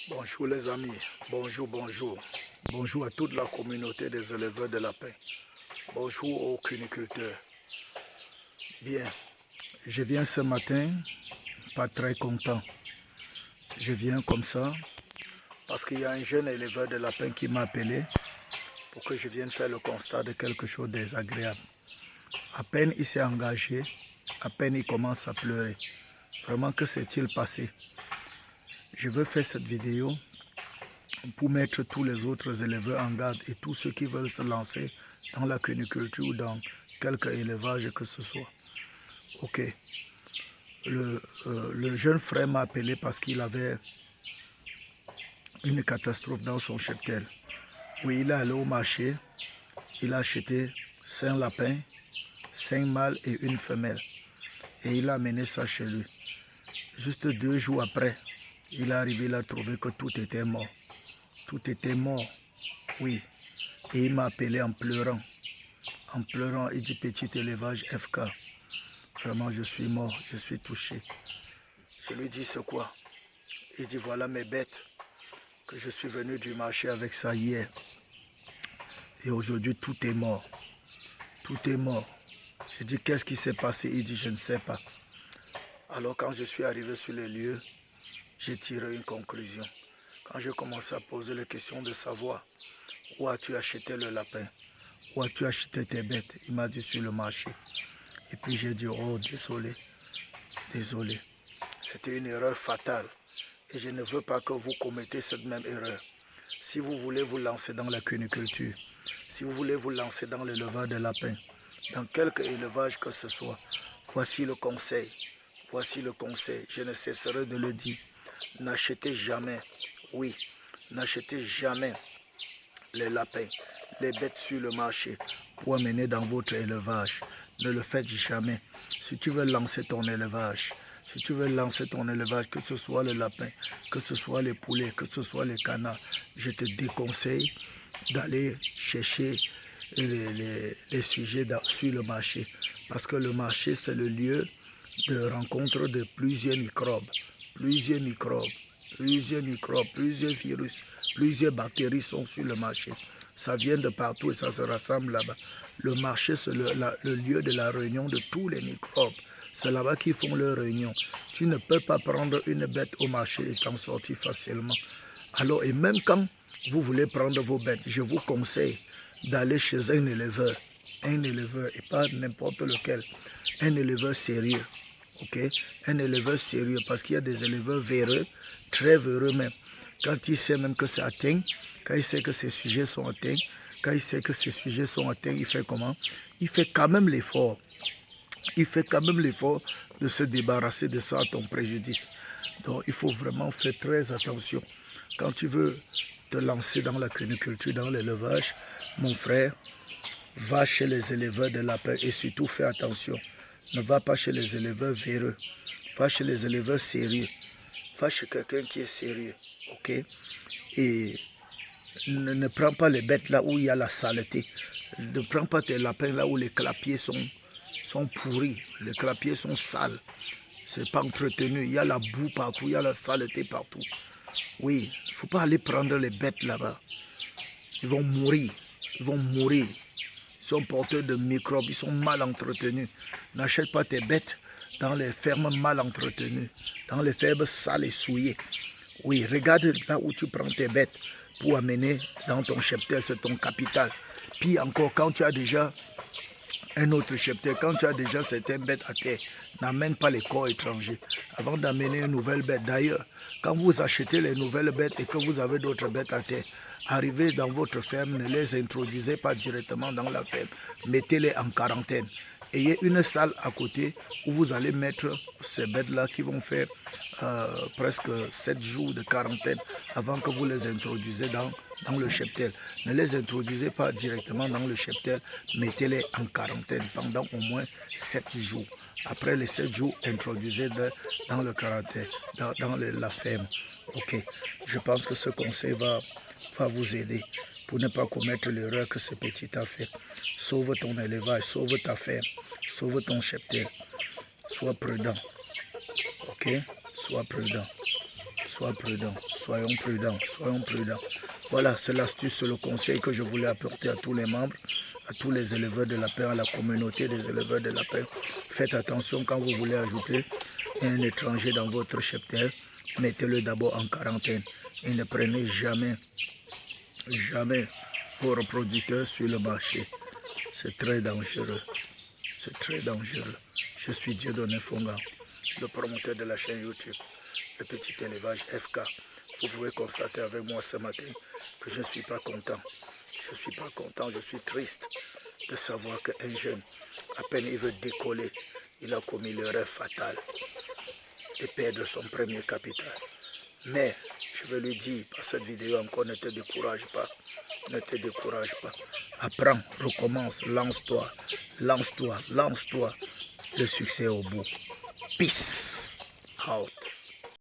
Bonjour les amis, bonjour, bonjour. Bonjour à toute la communauté des éleveurs de lapins. Bonjour aux cuniculteurs. Bien, je viens ce matin, pas très content. Je viens comme ça parce qu'il y a un jeune éleveur de lapins qui m'a appelé pour que je vienne faire le constat de quelque chose de désagréable. À peine il s'est engagé, à peine il commence à pleurer. Vraiment, que s'est-il passé? Je veux faire cette vidéo pour mettre tous les autres éleveurs en garde et tous ceux qui veulent se lancer dans la cuniculture ou dans quelque élevage que ce soit. Ok. Le jeune frère m'a appelé parce qu'il avait une catastrophe dans son cheptel. Oui, il est allé au marché, il a acheté 5 lapins, 5 mâles et une femelle. Et il a amené ça chez lui. Juste 2 jours après, il est arrivé, il a trouvé que tout était mort. Tout était mort, oui. Et il m'a appelé en pleurant. En pleurant, il dit petit élevage FK. Vraiment, je suis mort, je suis touché. Je lui dis c'est quoi? Il dit voilà mes bêtes que je suis venu du marché avec ça hier. Et aujourd'hui, tout est mort. Tout est mort. Je dis qu'est-ce qui s'est passé? Il dit je ne sais pas. Alors quand je suis arrivé sur les lieux, j'ai tiré une conclusion. Quand j'ai commencé à poser les questions de savoir où as-tu acheté le lapin? Où as-tu acheté tes bêtes? Il m'a dit sur le marché. Et puis j'ai dit oh désolé, désolé. C'était une erreur fatale. Et je ne veux pas que vous commettez cette même erreur. Si vous voulez vous lancer dans la cuniculture, si vous voulez vous lancer dans l'élevage de lapins, dans quelque élevage que ce soit, voici le conseil. Voici le conseil. Je ne cesserai de le dire. N'achetez jamais, oui, n'achetez jamais les lapins, les bêtes sur le marché pour amener dans votre élevage. Ne le faites jamais. Si tu veux lancer ton élevage, que ce soit le lapin, que ce soit les poulets, que ce soit les canards, je te déconseille d'aller chercher les sujets sur le marché. Parce que le marché, c'est le lieu de rencontre de plusieurs microbes, plusieurs virus, plusieurs bactéries sont sur le marché. Ça vient de partout et ça se rassemble là-bas. Le marché, c'est le lieu de la réunion de tous les microbes. C'est là-bas qu'ils font leur réunion. Tu ne peux pas prendre une bête au marché et t'en sortir facilement. Alors, et même quand vous voulez prendre vos bêtes, je vous conseille d'aller chez un éleveur et pas n'importe lequel, un éleveur sérieux. Ok, un éleveur sérieux, parce qu'il y a des éleveurs véreux, très véreux même. Quand il sait même que c'est atteint, quand il sait que ces sujets sont atteints, il fait comment? Il fait quand même l'effort. Il fait quand même l'effort de se débarrasser de ça à ton préjudice. Donc il faut vraiment faire très attention. Quand tu veux te lancer dans la cuniculture, dans l'élevage, mon frère, va chez les éleveurs de lapins et surtout fais attention. Ne va pas chez les éleveurs véreux. Va chez les éleveurs sérieux. Va chez quelqu'un qui est sérieux. Ok? Et ne prends pas les bêtes là où il y a la saleté. Ne prends pas tes lapins là où les clapiers sont pourris. Les clapiers sont sales. C'est pas entretenu. Il y a la boue partout. Il y a la saleté partout. Oui, il ne faut pas aller prendre les bêtes là-bas. Ils vont mourir. Ils vont mourir. Ils sont porteurs de microbes, ils sont mal entretenus. N'achète pas tes bêtes dans les fermes mal entretenues, dans les fermes sales et souillées. Oui, regarde là où tu prends tes bêtes pour amener dans ton cheptel, c'est ton capital. Puis encore, quand tu as déjà un autre cheptel, quand tu as déjà certaines bêtes à terre, n'amène pas les corps étrangers avant d'amener une nouvelle bête. D'ailleurs, quand vous achetez les nouvelles bêtes et que vous avez d'autres bêtes à terre, arrivez dans votre ferme, ne les introduisez pas directement dans la ferme, mettez-les en quarantaine. Ayez une salle à côté où vous allez mettre ces bêtes-là qui vont faire presque 7 jours de quarantaine avant que vous les introduisez dans le cheptel. Ne les introduisez pas directement dans le cheptel, mettez-les en quarantaine pendant au moins 7 jours. Après les 7 jours, introduisez-les dans le quarantaine, dans la ferme. Ok, je pense que ce conseil va vous aider pour ne pas commettre l'erreur que ce petit a fait. Sauve ton élevage, sauve ta ferme, sauve ton cheptel. Sois prudent. Ok? Sois prudent. Sois prudent, soyons prudents, soyons prudents. Voilà, c'est l'astuce, c'est le conseil que je voulais apporter à tous les membres, à tous les éleveurs de lapins, à la communauté des éleveurs de lapins. Faites attention quand vous voulez ajouter un étranger dans votre cheptel, mettez-le d'abord en quarantaine et ne prenez jamais vos reproducteurs sur le marché. C'est très dangereux. C'est très dangereux. Je suis Dieudonné Fonga, le promoteur de la chaîne YouTube, le petit élevage FK. Vous pouvez constater avec moi ce matin que je ne suis pas content. Je ne suis pas content, je suis triste de savoir qu'un jeune, à peine il veut décoller, il a commis l'erreur fatale de perdre son premier capital. Mais je vais lui dire par cette vidéo encore, ne te décourage pas. Ne te décourage pas. Apprends, recommence, lance-toi, lance-toi, lance-toi. Le succès est au bout. Peace out.